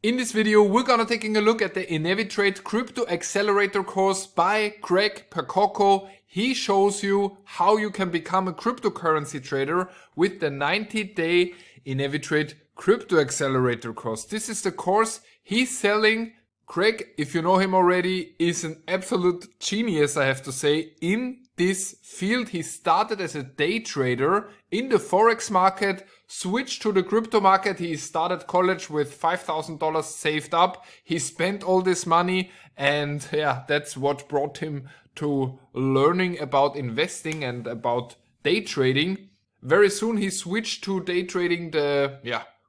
In this video, we're gonna taking a look at the Inevitrade Crypto Accelerator course by Craig Percoco. He shows you how you can become a cryptocurrency trader with the 90-day Inevitrade Crypto Accelerator course. This is the course he's selling. Craig, if you know him already, is an absolute genius, I have to say, in this field. He started as a day trader in the Forex market, switched to the crypto market. He started college with $5,000 saved up. He spent all this money, and yeah, that's what brought him to learning about investing and about day trading. Very soon he switched to day trading the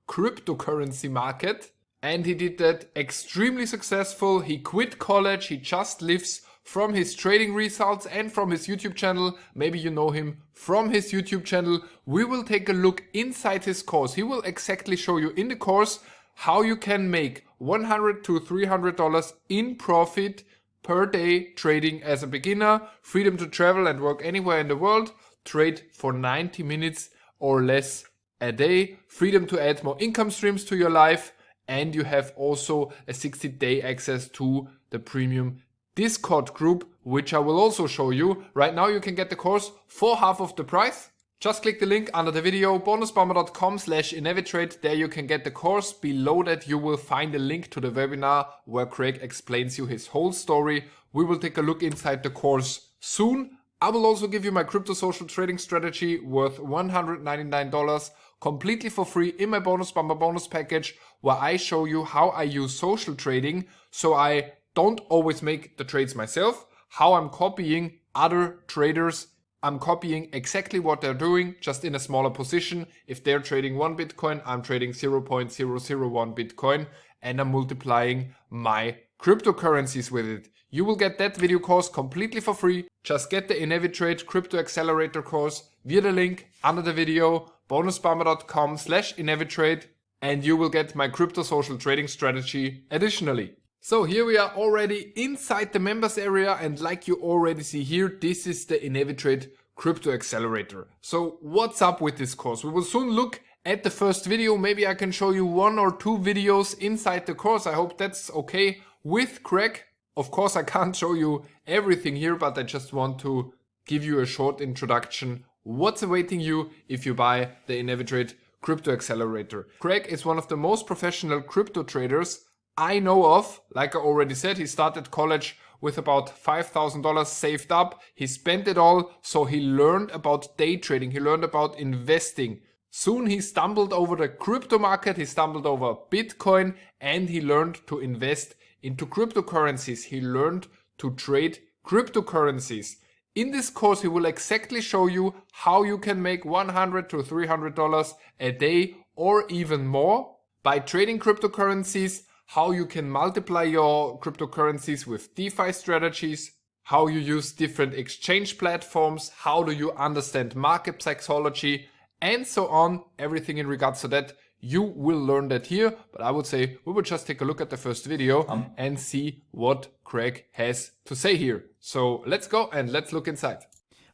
cryptocurrency market, and he did that extremely successful. He quit college. He just lives from his trading results and from his YouTube channel. Maybe you know him from his YouTube channel. We will take a look inside his course. He will exactly show you in the course how you can make $100 to $300 in profit per day trading as a beginner, freedom to travel and work anywhere in the world, trade for 90 minutes or less a day, freedom to add more income streams to your life, and you have also a 60-day access to the premium Discord group, which I will also show you. Right now you can get the course for half of the price. Just click the link under the video, bonusbomber.com/Inevitrade. There you can get the course. Below that you will find a link to the webinar where Craig explains you his whole story. We will take a look inside the course soon. I will also give you my crypto social trading strategy worth $199 completely for free in my Bonusbomber bonus package, where I show you how I use social trading so I don't always make the trades myself, how I'm copying other traders. I'm copying exactly what they're doing, just in a smaller position. If they're trading 1 Bitcoin, I'm trading 0.001 Bitcoin, and I'm multiplying my cryptocurrencies with it. You will get that video course completely for free. Just get the Inevitrade Crypto Accelerator course via the link under the video, bonusbomber.com/Inevitrade, and you will get my crypto social trading strategy additionally. So here we are already inside the members area, and like you already see here, this is the Inevitrade Crypto Accelerator. So what's up with this course? We will soon look at the first video. Maybe I can show you 1 or 2 videos inside the course. I hope that's okay with Craig. Of course, I can't show you everything here, but I just want to give you a short introduction. What's awaiting you if you buy the Inevitrade Crypto Accelerator? Craig is one of the most professional crypto traders I know of. Like I already said, he started college with about $5,000 saved up. He spent it all, so he learned about day trading. He learned about investing. Soon he stumbled over the crypto market. He stumbled over Bitcoin, and he learned to invest into cryptocurrencies. He learned to trade cryptocurrencies. In this course, he will exactly show you how you can make $100 to $300 a day or even more by trading cryptocurrencies, how you can multiply your cryptocurrencies with DeFi strategies, how you use different exchange platforms, how do you understand market psychology, and so on. Everything in regards to that, you will learn that here. But I would say we will just take a look at the first video and see what Craig has to say here. So let's go and let's look inside.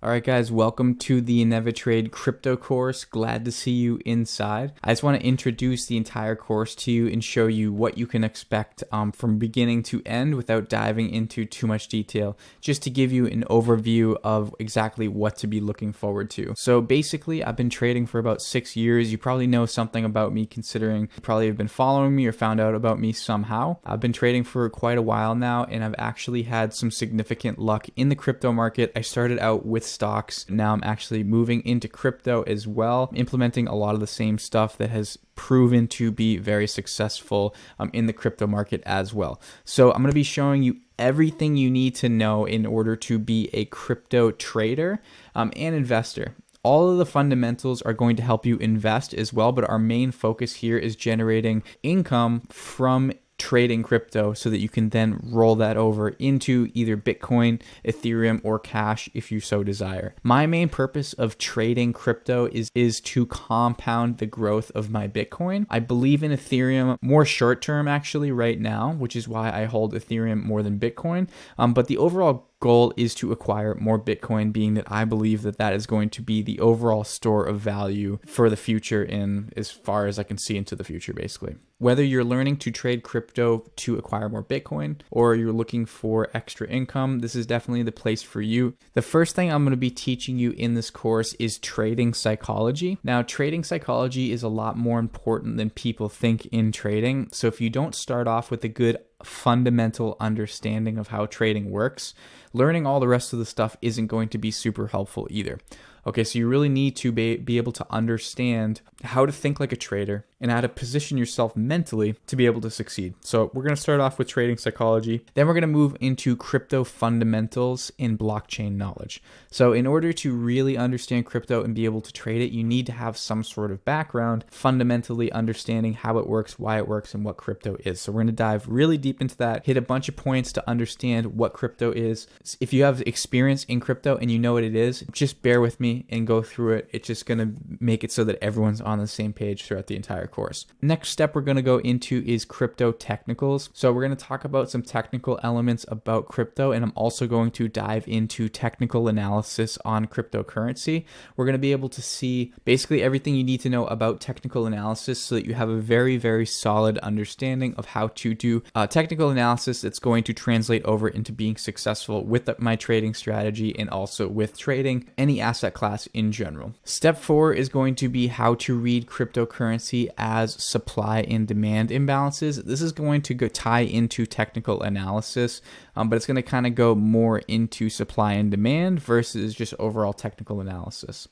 All right, guys, welcome to the Inevitrade crypto course. Glad to see you inside. I just want to introduce the entire course to you and show you what you can expect from beginning to end without diving into too much detail, just to give you an overview of exactly what to be looking forward to. So basically, I've been trading for about 6 years. You probably know something about me, considering you probably have been following me or found out about me somehow. I've been trading for quite a while now, and I've actually had some significant luck in the crypto market. I started out with stocks. Now I'm actually moving into crypto as well, implementing a lot of the same stuff that has proven to be very successful in the crypto market as well. So I'm going to be showing you everything you need to know in order to be a crypto trader and investor. All of the fundamentals are going to help you invest as well, but our main focus here is generating income from trading crypto so that you can then roll that over into either Bitcoin, Ethereum, or cash if you so desire. My main purpose of trading crypto is to compound the growth of my Bitcoin. I believe in Ethereum more short term actually right now, which is why I hold Ethereum more than Bitcoin. But the overall goal is to acquire more Bitcoin, being that I believe that that is going to be the overall store of value for the future in as far as I can see into the future, basically. Whether you're learning to trade crypto to acquire more Bitcoin or you're looking for extra income, this is definitely the place for you. The first thing I'm going to be teaching you in this course is trading psychology. Now, trading psychology is a lot more important than people think in trading. So if you don't start off with a good fundamental understanding of how trading works, learning all the rest of the stuff isn't going to be super helpful either. Okay, so you really need to be able to understand how to think like a trader and how to position yourself mentally to be able to succeed. So we're going to start off with trading psychology. Then we're going to move into crypto fundamentals in blockchain knowledge. So in order to really understand crypto and be able to trade it, you need to have some sort of background, fundamentally understanding how it works, why it works, and what crypto is. So we're going to dive really deep into that, hit a bunch of points to understand what crypto is. If you have experience in crypto and you know what it is, just bear with me and go through it. It's just going to make it so that everyone's on the same page throughout the entire course. Next step we're going to go into is crypto technicals. So we're going to talk about some technical elements about crypto, and I'm also going to dive into technical analysis on cryptocurrency. We're going to be able to see basically everything you need to know about technical analysis so that you have a very, very solid understanding of how to do technical analysis that's going to translate over into being successful with my trading strategy and also with trading any asset class in general. Step 4 is going to be how to read cryptocurrency as supply and demand imbalances. This is going to tie into technical analysis, but it's going to kind of go more into supply and demand versus just overall technical analysis.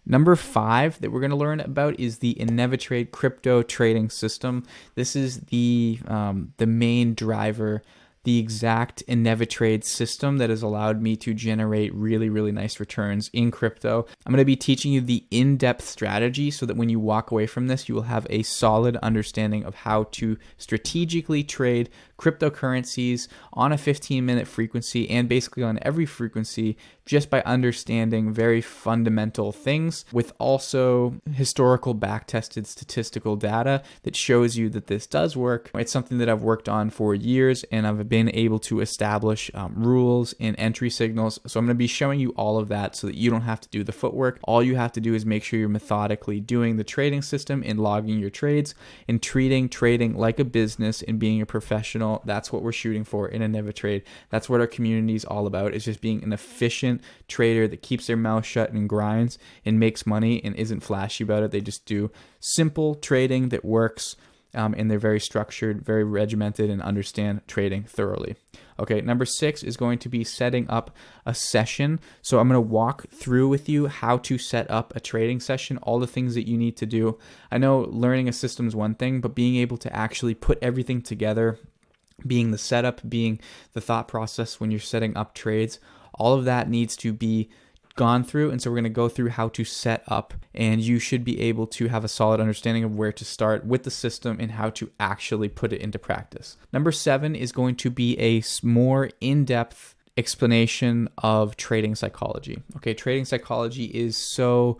Number 5 that we're going to learn about is the Inevitrade crypto trading system. This is the main driver, the exact Inevitrade system that has allowed me to generate really, really nice returns in crypto. I'm going to be teaching you the in-depth strategy so that when you walk away from this, you will have a solid understanding of how to strategically trade cryptocurrencies on a 15-minute frequency and basically on every frequency just by understanding very fundamental things with also historical back-tested statistical data that shows you that this does work. It's something that I've worked on for years and I've been able to establish rules and entry signals. So I'm going to be showing you all of that so that you don't have to do the footwork. All you have to do is make sure you're methodically doing the trading system and logging your trades and treating trading like a business and being a professional. That's what we're shooting for in Inevitrade. That's what our community is all about. It's just being an efficient trader that keeps their mouth shut and grinds and makes money and isn't flashy about it. They just do simple trading that works. And they're very structured, very regimented, and understand trading thoroughly. Okay, number 6 is going to be setting up a session. So I'm going to walk through with you how to set up a trading session, all the things that you need to do. I know learning a system is one thing, but being able to actually put everything together, being the setup, being the thought process when you're setting up trades, all of that needs to be gone through. And so we're going to go through how to set up, and you should be able to have a solid understanding of where to start with the system and how to actually put it into practice. Number 7 is going to be a more in-depth explanation of trading psychology. Okay, trading psychology is so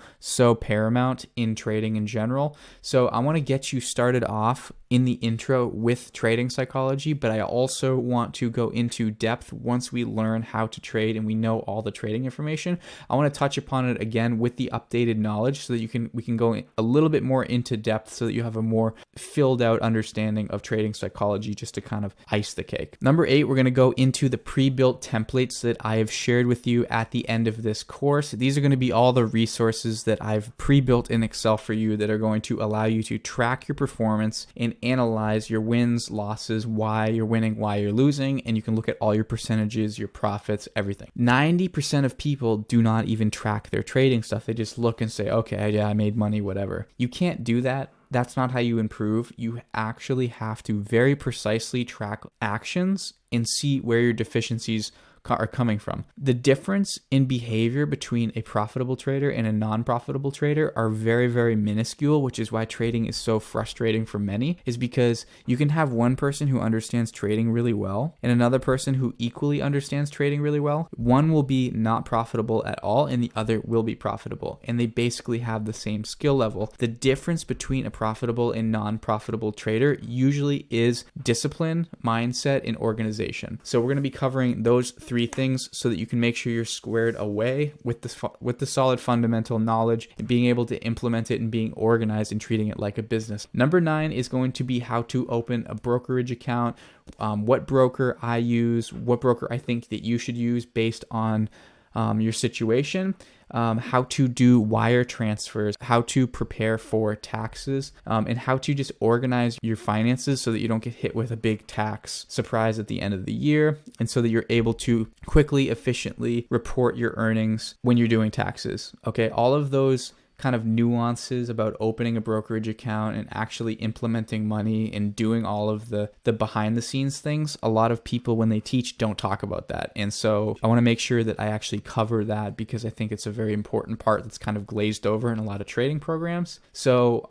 paramount in trading in general. So I want to get you started off in the intro with trading psychology, but I also want to go into depth once we learn how to trade and we know all the trading information. I want to touch upon it again with the updated knowledge so that we can go a little bit more into depth so that you have a more filled out understanding of trading psychology just to kind of ice the cake. Number 8, we're going to go into the pre-built templates that I have shared with you at the end of this course. These are going to be all the resources that I've pre-built in Excel for you that are going to allow you to track your performance and analyze your wins, losses, why you're winning, why you're losing, and you can look at all your percentages, your profits, everything. 90% of people do not even track their trading stuff. They just look and say, okay, yeah, I made money, whatever. You can't do that. That's not how you improve. You actually have to very precisely track actions and see where your deficiencies are coming from. The difference in behavior between a profitable trader and a non-profitable trader are very, very minuscule, which is why trading is so frustrating for many, is because you can have one person who understands trading really well and another person who equally understands trading really well. One will be not profitable at all and the other will be profitable, and they basically have the same skill level. The difference between a profitable and non-profitable trader usually is discipline, mindset, and organization. So we're going to be covering those 3 three things so that you can make sure you're squared away with the solid fundamental knowledge and being able to implement it and being organized and treating it like a business. Number 9 is going to be how to open a brokerage account, what broker I use, what broker I think that you should use based on your situation, how to do wire transfers, how to prepare for taxes, and how to just organize your finances so that you don't get hit with a big tax surprise at the end of the year, and so that you're able to quickly, efficiently report your earnings when you're doing taxes. Okay, all of those kind of nuances about opening a brokerage account and actually implementing money and doing all of the behind the scenes things, a lot of people when they teach don't talk about that. And so I want to make sure that I actually cover that because I think it's a very important part that's kind of glazed over in a lot of trading programs. So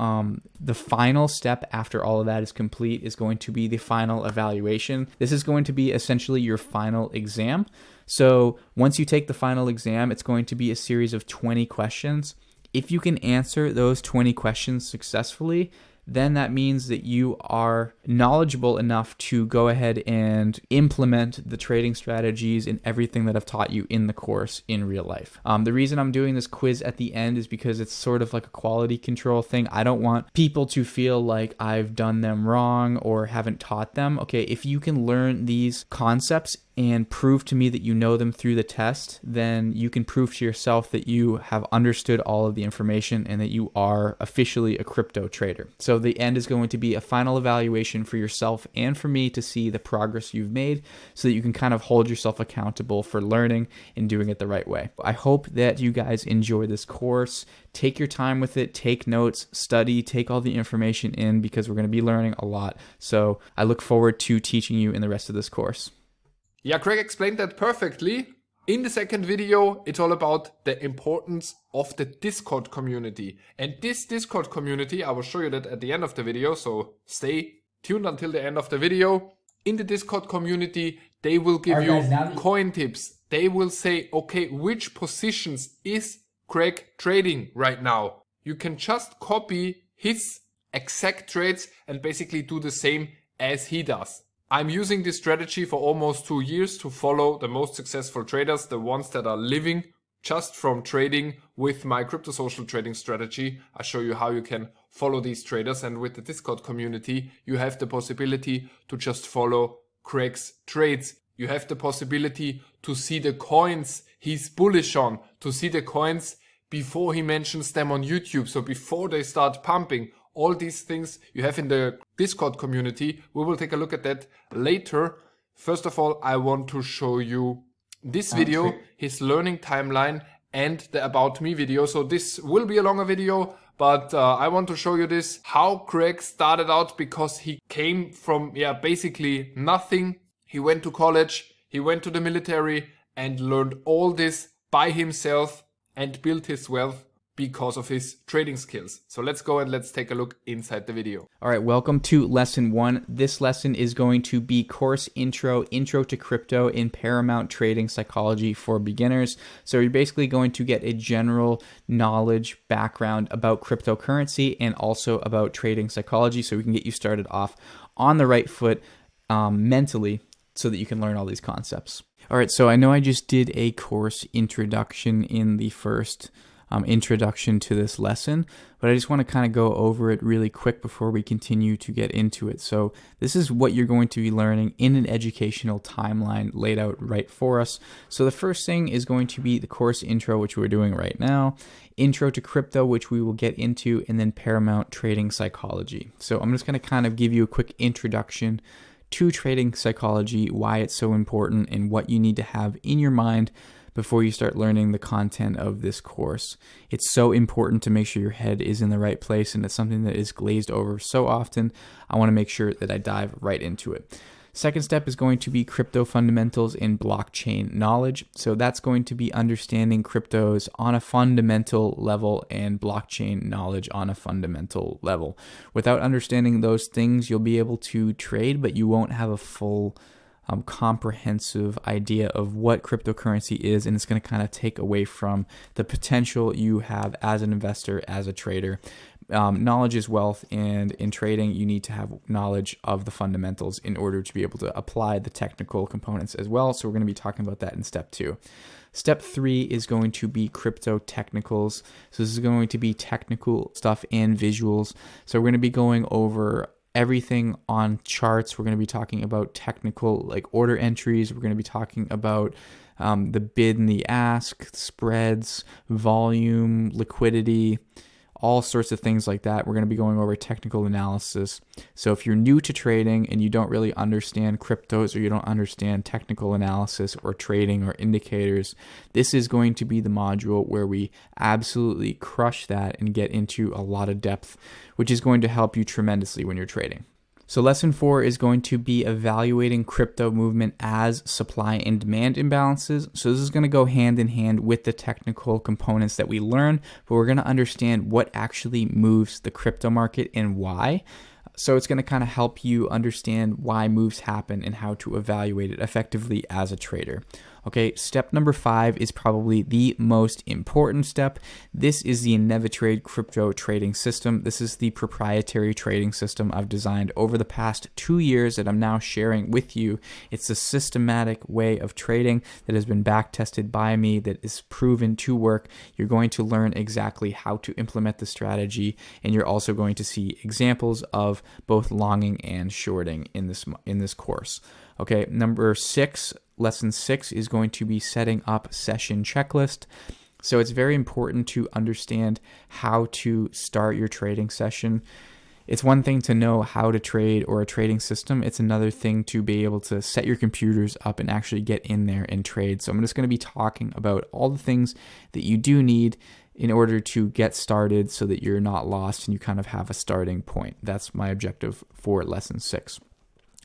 the final step after all of that is complete is going to be the final evaluation. This is going to be essentially your final exam. So once you take the final exam, it's going to be a series of 20 questions. If you can answer those 20 questions successfully, then that means that you are knowledgeable enough to go ahead and implement the trading strategies and everything that I've taught you in the course in real life. The reason I'm doing this quiz at the end is because it's sort of like a quality control thing. I don't want people to feel like I've done them wrong or haven't taught them. Okay, if you can learn these concepts and prove to me that you know them through the test, then you can prove to yourself that you have understood all of the information and that you are officially a crypto trader. So the end is going to be a final evaluation for yourself and for me to see the progress you've made so that you can kind of hold yourself accountable for learning and doing it the right way. I hope that you guys enjoy this course. Take your time with it, take notes, study, take all the information in because we're going to be learning a lot. So I look forward to teaching you in the rest of this course. Yeah, Craig explained that perfectly. In the second video, it's all about the importance of the Discord community. And this Discord community, I will show you that at the end of the video, so stay tuned until the end of the video. In the Discord community, they will give you coin tips. They will say, okay, which positions is Craig trading right now? You can just copy his exact trades and basically do the same as he does. I'm using this strategy for almost 2 years to follow the most successful traders, the ones that are living just from trading with my crypto social trading strategy. I show you how you can follow these traders, and with the Discord community, you have the possibility to just follow Craig's trades. You have the possibility to see the coins he's bullish on, to see the coins before he mentions them on YouTube, so before they start pumping. All these things you have in the Discord community. We will take a look at that later. First of all, I want to show you this video, his learning timeline, and the About Me video. So this will be a longer video, but I want to show you this, how Craig started out, because he came from, basically nothing. He went to college, he went to the military and learned all this by himself and built his wealth because of his trading skills. So let's go and let's take a look inside the video. All right, welcome to lesson 1. This lesson is going to be course intro to crypto in Paramount Trading Psychology for beginners. So you're basically going to get a general knowledge background about cryptocurrency and also about trading psychology, so we can get you started off on the right foot mentally so that you can learn all these concepts. All right, so I know I just did a course introduction in the first introduction to this lesson, but I just want to kind of go over it really quick before we continue to get into it. So this is what you're going to be learning in an educational timeline laid out right for us. So the first thing is going to be the course intro, which we're doing right now, intro to crypto, which we will get into, and then Paramount Trading Psychology. So I'm just going to kind of give you a quick introduction to trading psychology, why it's so important, and what you need to have in your mind before you start learning the content of this course. It's so important to make sure your head is in the right place, and it's something that is glazed over so often. I want to make sure that I dive right into it. Second step is going to be crypto fundamentals and blockchain knowledge. So that's going to be understanding cryptos on a fundamental level and blockchain knowledge on a fundamental level. Without understanding those things, you'll be able to trade, but you won't have a full comprehensive idea of what cryptocurrency is, and it's going to kind of take away from the potential you have as an investor, as a trader. knowledge is wealth, and in trading, you need to have knowledge of the fundamentals in order to be able to apply the technical components as well. So we're going to be talking about that in step 2. Step 3 is going to be crypto technicals. So this is going to be technical stuff and visuals. So we're going to be going over everything on charts. We're going to be talking about technical like order entries. We're going to be talking about the bid and the ask, spreads, volume, liquidity, all sorts of things like that. We're going to be going over technical analysis. So if you're new to trading and you don't really understand cryptos, or you don't understand technical analysis or trading or indicators, this is going to be the module where we absolutely crush that and get into a lot of depth, which is going to help you tremendously when you're trading. So lesson 4 is going to be evaluating crypto movement as supply and demand imbalances. So this is going to go hand in hand with the technical components that we learn, but we're going to understand what actually moves the crypto market and why. So it's going to kind of help you understand why moves happen and how to evaluate it effectively as a trader. Okay, step number 5 is probably the most important step. This is the Inevitrade Crypto Trading System. This is the proprietary trading system I've designed over the past 2 years that I'm now sharing with you. It's a systematic way of trading that has been back tested by me, that is proven to work. You're going to learn exactly how to implement the strategy, and you're also going to see examples of both longing and shorting in this course. Okay, number 6. Lesson 6 is going to be setting up session checklist. So it's very important to understand how to start your trading session. It's one thing to know how to trade or a trading system. It's another thing to be able to set your computers up and actually get in there and trade. So I'm just going to be talking about all the things that you do need in order to get started so that you're not lost and you kind of have a starting point. That's my objective for lesson 6.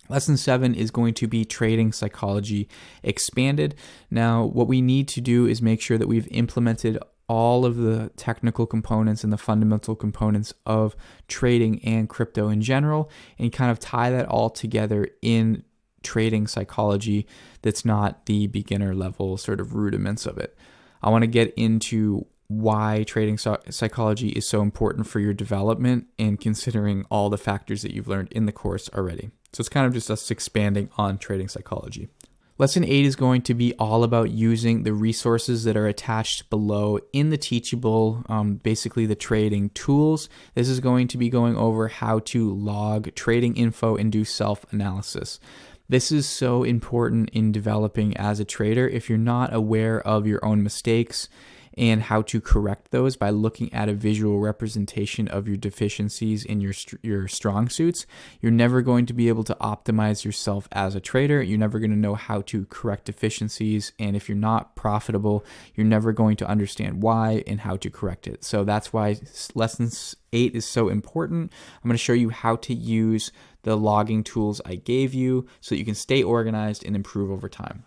Lesson 7 is going to be trading psychology expanded. Now, what we need to do is make sure that we've implemented all of the technical components and the fundamental components of trading and crypto in general, and kind of tie that all together in trading psychology that's not the beginner level sort of rudiments of it. I want to get into why trading psychology is so important for your development, and considering all the factors that you've learned in the course already. So it's kind of just us expanding on trading psychology. Lesson 8 is going to be all about using the resources that are attached below in the Teachable, basically the trading tools. This is going to be going over how to log trading info and do self-analysis. This is so important in developing as a trader. If you're not aware of your own mistakes and how to correct those by looking at a visual representation of your deficiencies in your strong suits, you're never going to be able to optimize yourself as a trader. You're never going to know how to correct deficiencies, and if you're not profitable, you're never going to understand why and how to correct it. So that's why lesson 8 is so important. I'm going to show you how to use the logging tools I gave you so that you can stay organized and improve over time.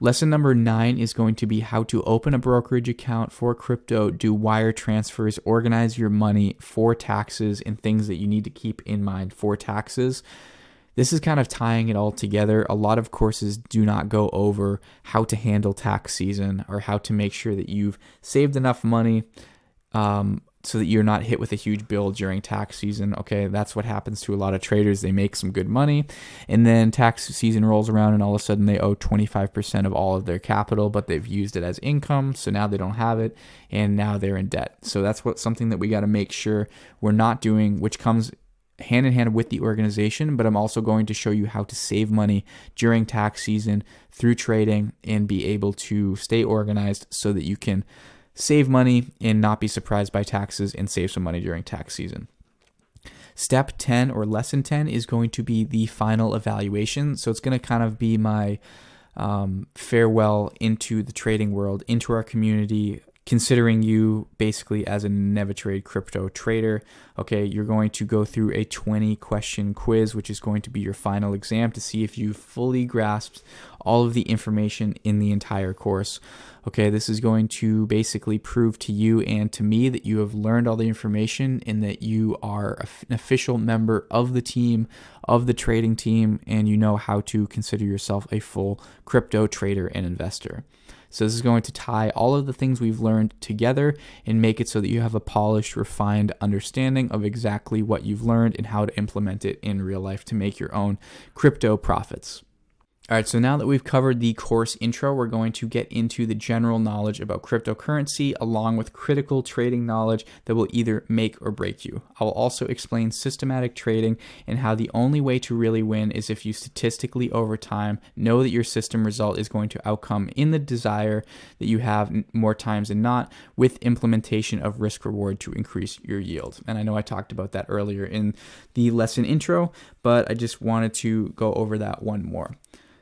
Lesson number 9 is going to be how to open a brokerage account for crypto, do wire transfers, organize your money for taxes, and things that you need to keep in mind for taxes. This is kind of tying it all together. A lot of courses do not go over how to handle tax season or how to make sure that you've saved enough money so that you're not hit with a huge bill during tax season. Okay, that's what happens to a lot of traders. They make some good money, and then tax season rolls around and all of a sudden they owe 25% of all of their capital, but they've used it as income, so now they don't have it, and now they're in debt. So that's something that we got to make sure we're not doing, which comes hand in hand with the organization, but I'm also going to show you how to save money during tax season through trading and be able to stay organized so that you can save money and not be surprised by taxes and save some money during tax season. Step 10 or lesson 10 is going to be the final evaluation. So it's going to kind of be my farewell into the trading world, into our community, considering you basically as an Inevitrade crypto trader. Okay, you're going to go through a 20-question quiz, which is going to be your final exam to see if you fully grasped all of the information in the entire course. Okay, this is going to basically prove to you and to me that you have learned all the information and that you are an official member of the team, of the trading team, and you know how to consider yourself a full crypto trader and investor. So this is going to tie all of the things we've learned together and make it so that you have a polished, refined understanding of exactly what you've learned and how to implement it in real life to make your own crypto profits. All right, so now that we've covered the course intro, we're going to get into the general knowledge about cryptocurrency along with critical trading knowledge that will either make or break you. I will also explain systematic trading and how the only way to really win is if you statistically over time know that your system result is going to outcome in the desire that you have more times than not with implementation of risk reward to increase your yield. And I know I talked about that earlier in the lesson intro, but I just wanted to go over that one more.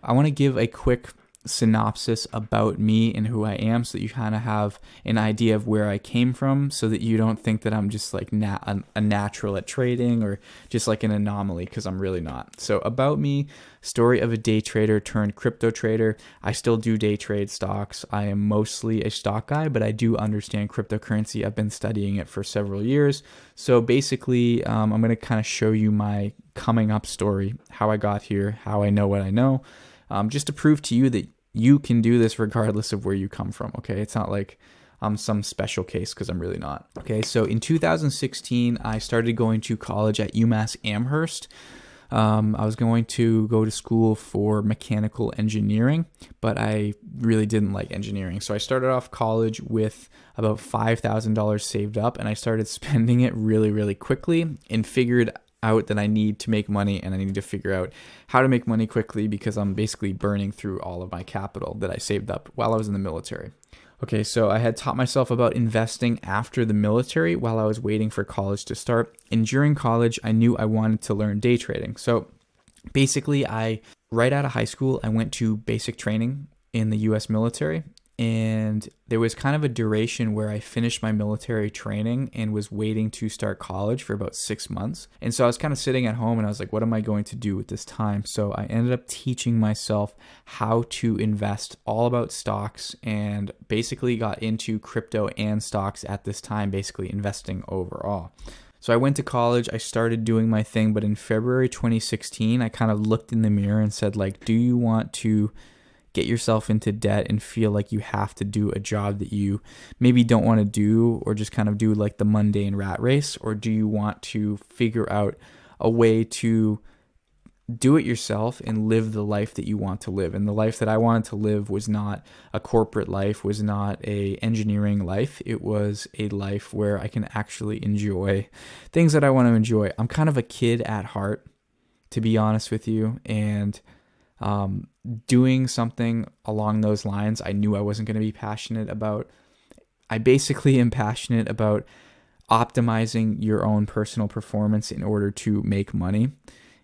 I want to give a quick synopsis about me and who I am so that you kind of have an idea of where I came from so that you don't think that I'm just like a natural at trading or just like an anomaly, because I'm really not. So about me, story of a day trader turned crypto trader. I still do day trade stocks. I am mostly a stock guy, but I do understand cryptocurrency. I've been studying it for several years. So basically, I'm going to kind of show you my coming up story, how I got here, how I know what I know. Just to prove to you that you can do this regardless of where you come from, okay? It's not like I'm some special case, because I'm really not. Okay, so in 2016, I started going to college at UMass Amherst. I was going to go to school for mechanical engineering, but I really didn't like engineering. So I started off college with about $5,000 saved up, and I started spending it really, really quickly and figured out that I need to make money, and I need to figure out how to make money quickly because I'm basically burning through all of my capital that I saved up while I was in the military. Okay, so I had taught myself about investing after the military while I was waiting for college to start. And during college, I knew I wanted to learn day trading. So basically, right out of high school, I went to basic training in the US military. And there was kind of a duration where I finished my military training and was waiting to start college for about 6 months. And so I was kind of sitting at home and I was like, what am I going to do with this time? So I ended up teaching myself how to invest, all about stocks, and basically got into crypto and stocks at this time, basically investing overall. So I went to college, I started doing my thing, but in February 2016, I kind of looked in the mirror and said, like, do you want to get yourself into debt and feel like you have to do a job that you maybe don't want to do, or just kind of do like the mundane rat race? Or do you want to figure out a way to do it yourself and live the life that you want to live? And the life that I wanted to live was not a corporate life, was not a engineering life. It was a life where I can actually enjoy things that I want to enjoy. I'm kind of a kid at heart, to be honest with you, and doing something along those lines I knew I wasn't going to be passionate about. I basically am passionate about optimizing your own personal performance in order to make money.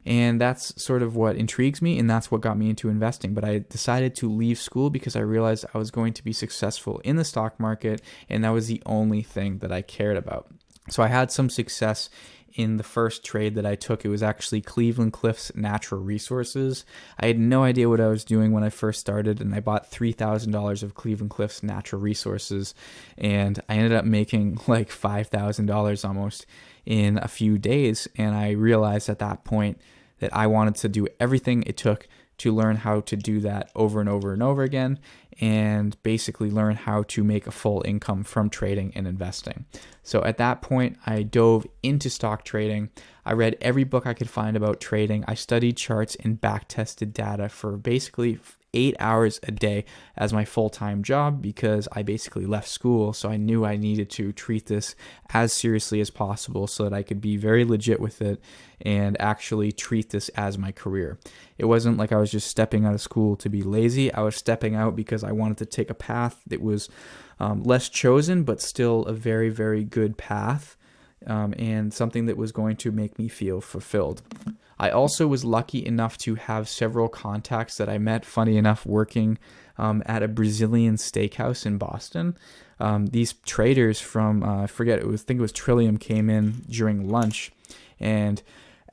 And that's sort of what intrigues me, and that's what got me into investing. But I decided to leave school because I realized I was going to be successful in the stock market, and that was the only thing that I cared about. So I had some success in the first trade that I took. It was actually Cleveland Cliffs Natural Resources. I had no idea what I was doing when I first started, and I bought $3,000 of Cleveland Cliffs Natural Resources, and I ended up making like $5,000 almost in a few days. And I realized at that point that I wanted to do everything it took to learn how to do that over and over and over again, and basically learn how to make a full income from trading and investing. So at that point, I dove into stock trading. I read every book I could find about trading. I studied charts and back-tested data for basically 8 hours a day as my full-time job, because I basically left school. So I knew I needed to treat this as seriously as possible so that I could be very legit with it and actually treat this as my career. It wasn't like I was just stepping out of school to be lazy. I was stepping out because I wanted to take a path that was less chosen, but still a very, very good path, and something that was going to make me feel fulfilled. I also was lucky enough to have several contacts that I met, funny enough, working at a Brazilian steakhouse in Boston. These traders from, I think it was Trillium, came in during lunch and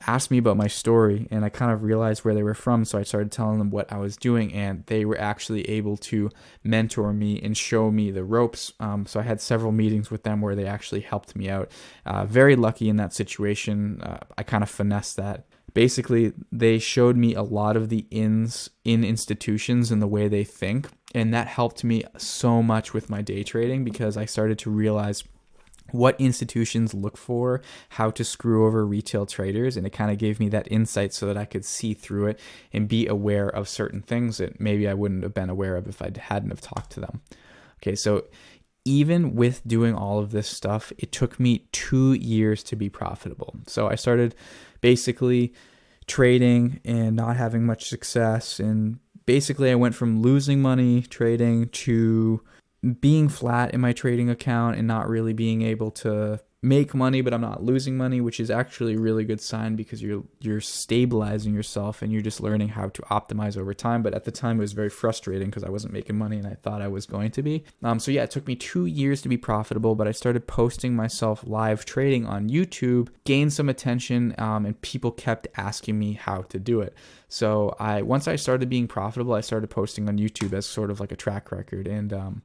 asked me about my story, and I kind of realized where they were from, so I started telling them what I was doing, and they were actually able to mentor me and show me the ropes. So I had several meetings with them where they actually helped me out. Very lucky in that situation. I kind of finessed that. Basically, they showed me a lot of the ins in institutions and the way they think. And that helped me so much with my day trading because I started to realize what institutions look for, how to screw over retail traders, and it kind of gave me that insight so that I could see through it and be aware of certain things that maybe I wouldn't have been aware of if I hadn't have talked to them. Okay, so even with doing all of this stuff, it took me 2 years to be profitable. So I started basically trading and not having much success, and basically I went from losing money trading to being flat in my trading account and not really being able to make money, but I'm not losing money, which is actually a really good sign because you're stabilizing yourself and you're just learning how to optimize over time. But at the time it was very frustrating because I wasn't making money and I thought I was going to be. So yeah, it took me 2 years to be profitable, but I started posting myself live trading on YouTube, gained some attention, and people kept asking me how to do it. So once I started being profitable, I started posting on YouTube as sort of like a track record. And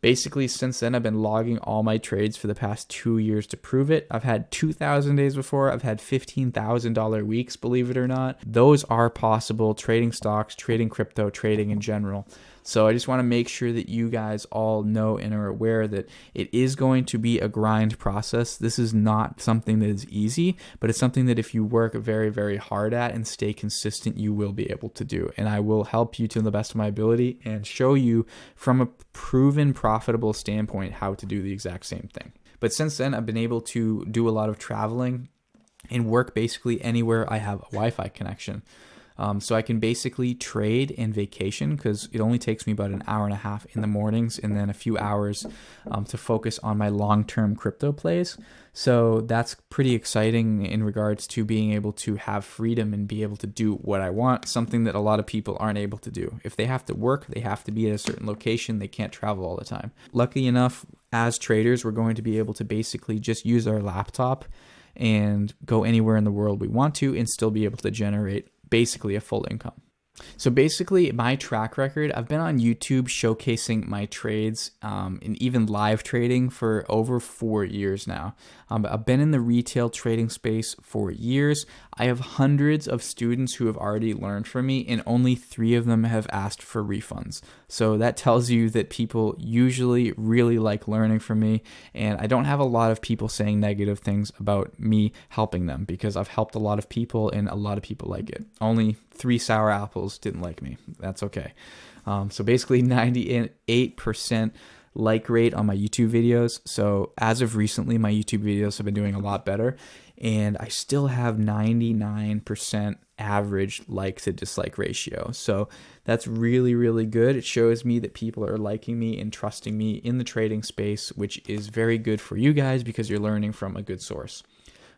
basically, since then, I've been logging all my trades for the past 2 years to prove it. I've had 2,000 days before. I've had $15,000 weeks, believe it or not. Those are possible trading stocks, trading crypto, trading in general. So I just want to make sure that you guys all know and are aware that it is going to be a grind process. This is not something that is easy, but it's something that if you work very, very hard at and stay consistent, you will be able to do. And I will help you to the best of my ability and show you from a proven profitable standpoint how to do the exact same thing. But since then, I've been able to do a lot of traveling and work basically anywhere I have a Wi-Fi connection. So I can basically trade and vacation because it only takes me about an hour and a half in the mornings and then a few hours to focus on my long-term crypto plays. So that's pretty exciting in regards to being able to have freedom and be able to do what I want, something that a lot of people aren't able to do. If they have to work, they have to be at a certain location. They can't travel all the time. Luckily enough, as traders, we're going to be able to basically just use our laptop and go anywhere in the world we want to and still be able to generate basically a full income. So basically my track record, I've been on YouTube showcasing my trades and even live trading for over 4 years now. I've been in the retail trading space for years. I have hundreds of students who have already learned from me and only 3 of them have asked for refunds. So that tells you that people usually really like learning from me, and I don't have a lot of people saying negative things about me helping them because I've helped a lot of people and a lot of people like it. Only 3 sour apples didn't like me. That's okay. So basically 98% like rate on my YouTube videos. So as of recently, my YouTube videos have been doing a lot better, and I still have 99% average like to dislike ratio. So that's really, really good. It shows me that people are liking me and trusting me in the trading space, which is very good for you guys because you're learning from a good source.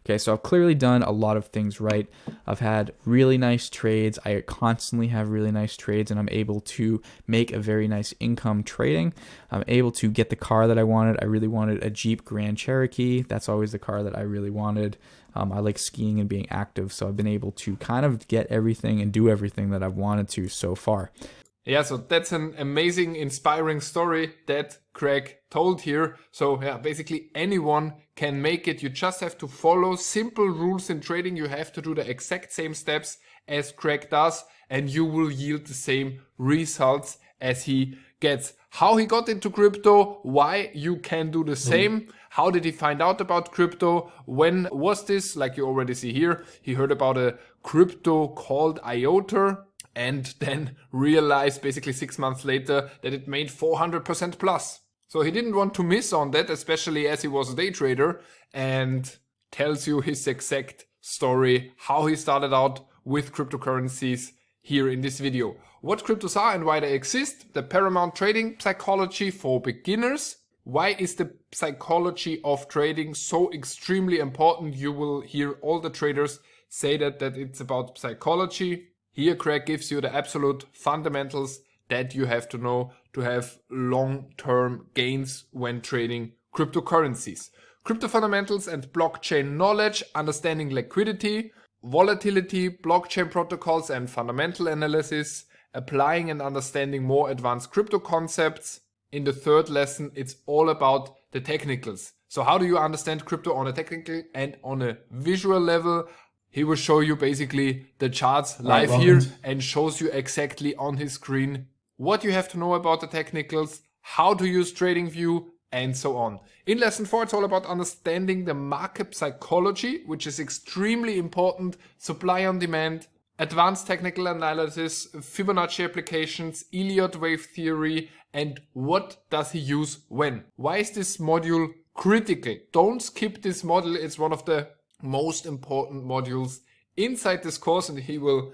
Okay, so I've clearly done a lot of things right. I've had really nice trades. I constantly have really nice trades, and I'm able to make a very nice income trading. I'm able to get the car that I wanted. I really wanted a Jeep Grand Cherokee. That's always the car that I really wanted. I like skiing and being active, so I've been able to kind of get everything and do everything that I've wanted to so far. Yeah, so that's an amazing, inspiring story that Craig told here. So yeah, basically anyone can make it. You just have to follow simple rules in trading. You have to do the exact same steps as Craig does, and you will yield the same results as he gets. How he got into crypto, why you can do the same, how did he find out about crypto, when was this, like you already see here, he heard about a crypto called IOTA, and then realized basically 6 months later that it made 400% plus. So he didn't want to miss on that, especially as he was a day trader, and tells you his exact story, how he started out with cryptocurrencies here in this video. What cryptos are and why they exist, the paramount trading psychology for beginners. Why is the psychology of trading so extremely important? You will hear all the traders say that it's about psychology. Here Craig gives you the absolute fundamentals that you have to know to have long-term gains when trading cryptocurrencies. Crypto fundamentals and blockchain knowledge, understanding liquidity, volatility, blockchain protocols and fundamental analysis, applying and understanding more advanced crypto concepts. In the third lesson, it's all about the technicals. So how do you understand crypto on a technical and on a visual level? He will show you basically the charts live here and shows you exactly on his screen what you have to know about the technicals, how to use TradingView, and so on. In lesson 4, it's all about understanding the market psychology, which is extremely important, supply on demand, advanced technical analysis, Fibonacci applications, Elliott wave theory, and what does he use when. Why is this module critical? Don't skip this module. It's one of the most important modules inside this course, and he will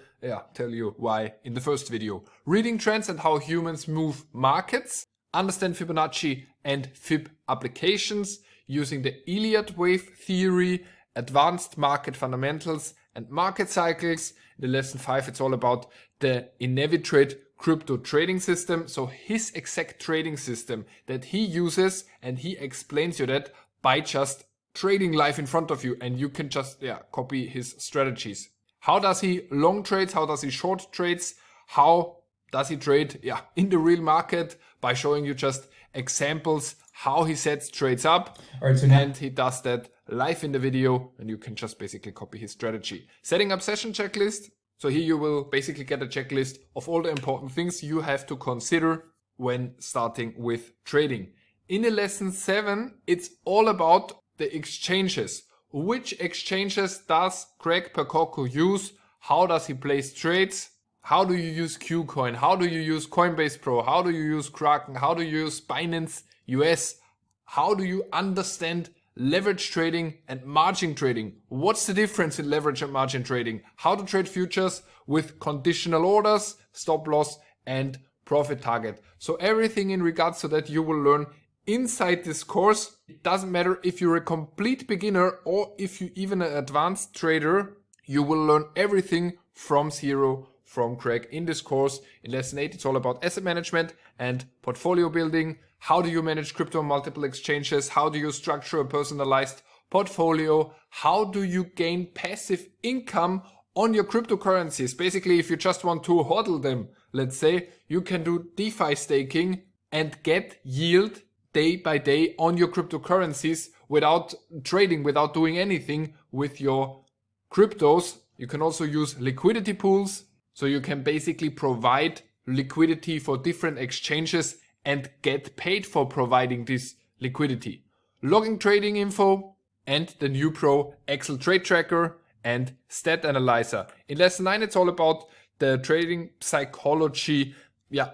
tell you why in the first video. Reading trends and how humans move markets, understand Fibonacci and Fib applications, using the Elliott wave theory, advanced market fundamentals and market cycles. In lesson 5, it's all about the Inevitrade crypto trading system. So his exact trading system that he uses, and he explains you that by just trading live in front of you, and you can just copy his strategies. How does he long trades? How does he short trades? How does he trade in the real market? By showing you just examples how he sets trades up. All right, so and he does that live in the video, and you can just basically copy his strategy. Setting up session checklist. So here you will basically get a checklist of all the important things you have to consider when starting with trading. In the lesson 7, it's all about the exchanges. Which exchanges does Craig Percoco use? How does he place trades? How do you use Qcoin? How do you use Coinbase Pro? How do you use Kraken? How do you use Binance US? How do you understand leverage trading and margin trading? What's the difference in leverage and margin trading? How to trade futures with conditional orders, stop loss, and profit target. So everything in regards to that you will learn inside this course. It doesn't matter if you're a complete beginner or if you're even an advanced trader, you will learn everything from zero from Craig in this course. In lesson 8, it's all about asset management and portfolio building. How do you manage crypto on multiple exchanges? How do you structure a personalized portfolio? How do you gain passive income on your cryptocurrencies? Basically, if you just want to hodl them, let's say, you can do DeFi staking and get yield day by day on your cryptocurrencies without trading, without doing anything with your cryptos. You can also use liquidity pools. So you can basically provide liquidity for different exchanges and get paid for providing this liquidity. Logging trading info and the new Pro Excel trade tracker and stat analyzer. In lesson 9, it's all about the trading psychology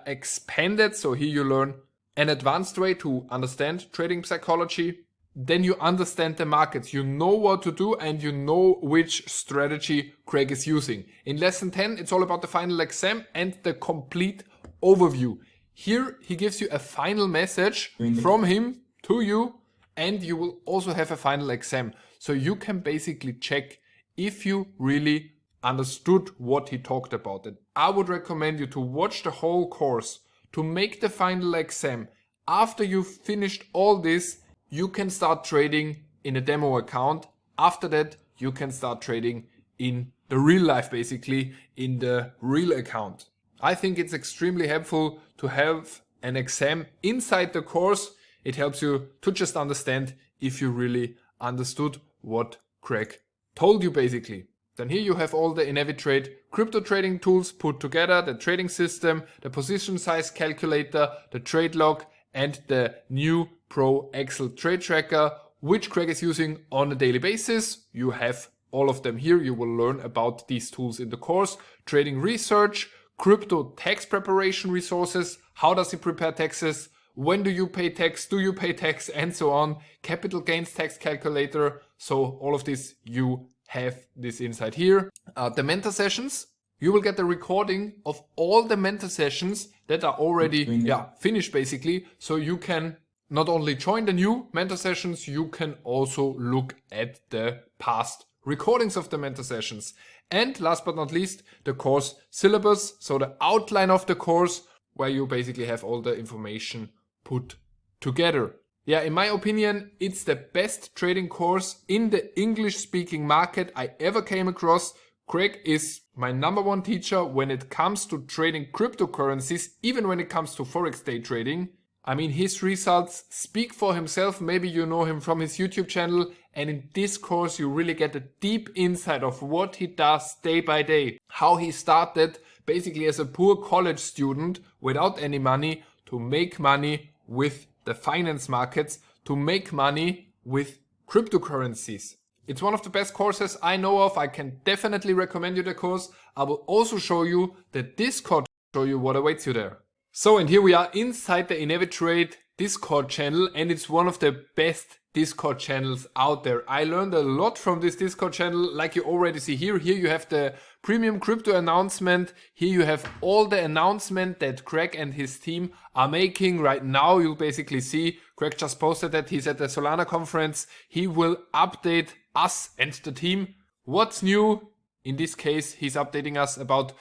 expanded. So here you learn an advanced way to understand trading psychology. Then you understand the markets. You know what to do and you know which strategy Craig is using. In lesson 10, it's all about the final exam and the complete overview. Here he gives you a final message from him to you, and you will also have a final exam. So you can basically check if you really understood what he talked about. And I would recommend you to watch the whole course to make the final exam. After you've finished all this, you can start trading in a demo account. After that, you can start trading in the real life, basically in the real account. I think it's extremely helpful to have an exam inside the course. It helps you to just understand if you really understood what Craig told you basically. Then here you have all the Inevitrade crypto trading tools put together, the trading system, the position size calculator, the trade log, and the new Pro Excel trade tracker, which Craig is using on a daily basis. You have all of them here. You will learn about these tools in the course. Trading research, crypto tax preparation resources. How does he prepare taxes? When do you pay tax? Do you pay tax? And so on. Capital gains tax calculator. So all of this, you have this inside here. The mentor sessions. You will get the recording of all the mentor sessions that are already finished basically. So you can not only join the new mentor sessions, you can also look at the past recordings of the mentor sessions. And last but not least, the course syllabus. So the outline of the course where you basically have all the information put together. Yeah, in my opinion, it's the best trading course in the English speaking market I ever came across. Craig is my #1 teacher when it comes to trading cryptocurrencies, even when it comes to Forex day trading. I mean, his results speak for himself. Maybe you know him from his YouTube channel. And in this course, you really get a deep insight of what he does day by day. How he started basically as a poor college student without any money to make money with the finance markets, to make money with cryptocurrencies. It's one of the best courses I know of. I can definitely recommend you the course. I will also show you the Discord to show you what awaits you there. So, and here we are inside the Inevitrade Discord channel, and it's one of the best Discord channels out there. I learned a lot from this Discord channel, like you already see here. Here you have the premium crypto announcement. Here you have all the announcement that Craig and his team are making right now. You'll basically see Craig just posted that he's at the Solana conference. He will update us and the team. What's new? In this case, he's updating us about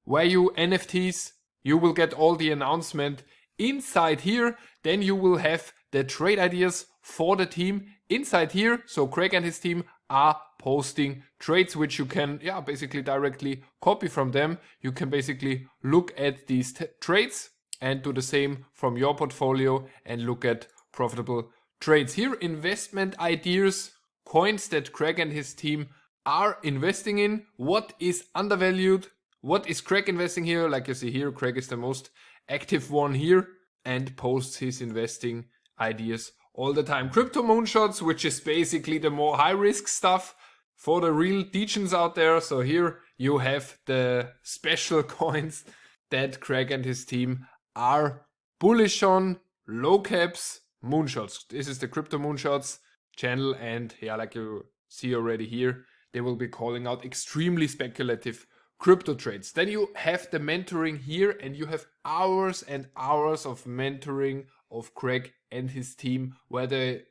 where you NFTs. You will get all the announcement inside here. Then you will have the trade ideas for the team inside here. So Craig and his team are posting trades which you can basically directly copy from them. You can basically look at these trades and do the same from your portfolio and look at profitable trades. Here, investment ideas, coins that Craig and his team are investing in. What is undervalued? What is Craig investing here? Like you see here, Craig is the most active one here and posts his investing ideas all the time. Crypto moonshots, which is basically the more high risk stuff for the real degens out there. So here you have the special coins that Craig and his team are bullish on. Low caps, moonshots. This is the crypto moonshots channel, and like you see already here, they will be calling out extremely speculative crypto trades. Then you have the mentoring here, and you have hours and hours of mentoring of Craig and his team, where they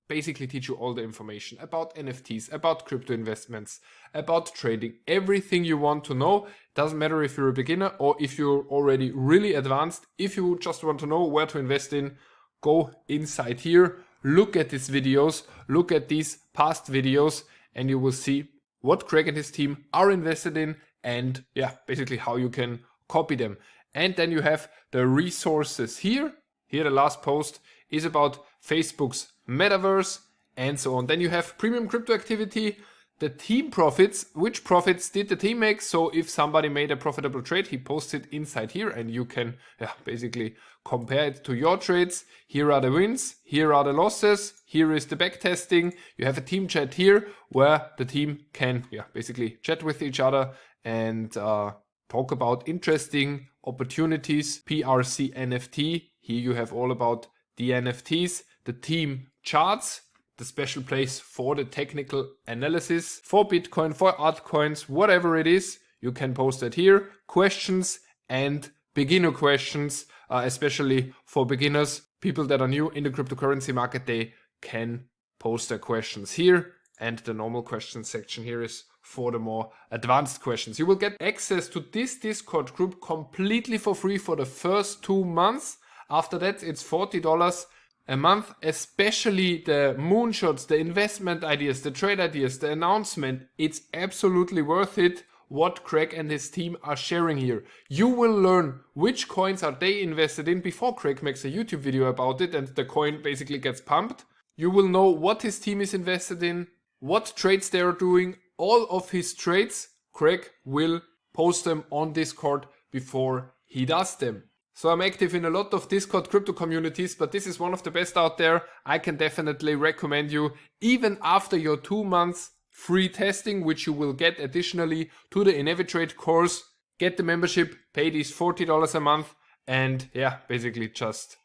basically teach you all the information about NFTs, about crypto investments, about trading, everything you want to know. Doesn't matter if you're a beginner or if you're already really advanced. If you just want to know where to invest in, go inside here, look at these videos, look at these past videos, and you will see what Craig and his team are invested in, and basically how you can copy them. And then you have the resources here. Here the last post is about Facebook's metaverse and so on. Then you have premium crypto activity, the team profits. Which profits did the team make? So if somebody made a profitable trade, he posts it inside here, and you can basically compare it to your trades. Here are the wins, here are the losses, here is the backtesting. You have a team chat here where the team can basically chat with each other and talk about interesting opportunities. PRC NFT, here you have all about the NFTs, the team charts, the special place for the technical analysis for Bitcoin, for altcoins, whatever it is, you can post it here. Questions and beginner questions, especially for beginners, people that are new in the cryptocurrency market, they can post their questions here. And the normal questions section here is for the more advanced questions. You will get access to this Discord group completely for free for the first 2 months. After that, it's $40 a month, especially the moonshots, the investment ideas, the trade ideas, the announcement. It's absolutely worth it what Craig and his team are sharing here. You will learn which coins are they invested in before Craig makes a YouTube video about it and the coin basically gets pumped. You will know what his team is invested in, what trades they are doing, all of his trades. Craig will post them on Discord before he does them. So I'm active in a lot of Discord crypto communities, but this is one of the best out there. I can definitely recommend you, even after your 2 months free testing, which you will get additionally to the Inevitrade course. Get the membership, pay these $40 a month, and basically just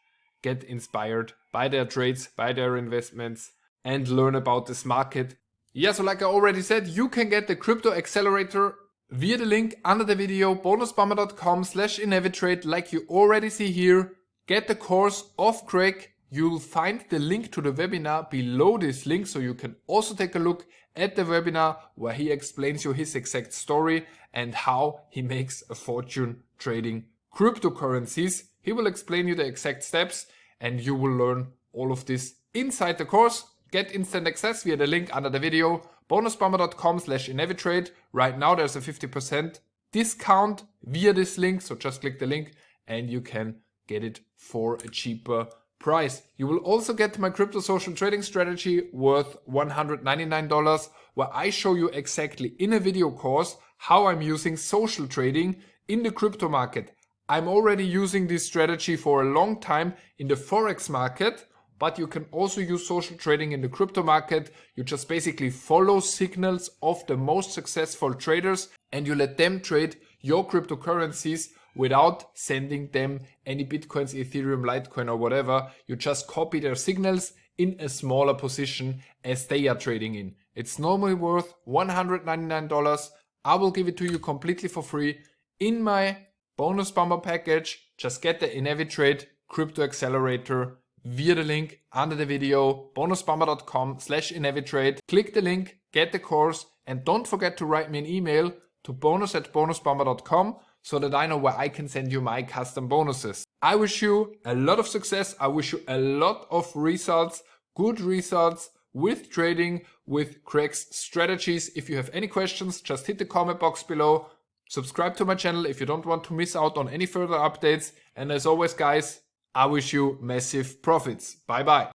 get inspired by their trades, by their investments, and learn about this market. So like I already said, you can get the Crypto Accelerator via the link under the video, bonusbomber.com/Inevitrade, like you already see here. Get the course of Craig. You'll find the link to the webinar below this link, so you can also take a look at the webinar where he explains you his exact story and how he makes a fortune trading cryptocurrencies. He will explain you the exact steps, and you will learn all of this inside the course. Get instant access via the link under the video, bonusbomber.com/Inevitrade. Right now there's a 50% discount via this link, so just click the link and you can get it for a cheaper price. You will also get my crypto social trading strategy worth $199, where I show you exactly in a video course how I'm using social trading in the crypto market. I'm already using this strategy for a long time in the Forex market, but you can also use social trading in the crypto market. You just basically follow signals of the most successful traders and you let them trade your cryptocurrencies without sending them any Bitcoins, Ethereum, Litecoin or whatever. You just copy their signals in a smaller position as they are trading in. It's normally worth $199. I will give it to you completely for free in my Bonusbomber package. Just get the Inevitrade Crypto Accelerator via the link under the video, bonusbomber.com/Inevitrade. Click the link, get the course, and don't forget to write me an email to bonus@bonusbomber.com so that I know where I can send you my custom bonuses. I wish you a lot of success. I wish you a lot of results, good results with trading, with Craig's strategies. If you have any questions, just hit the comment box below. Subscribe to my channel if you don't want to miss out on any further updates. And as always, guys, I wish you massive profits. Bye bye.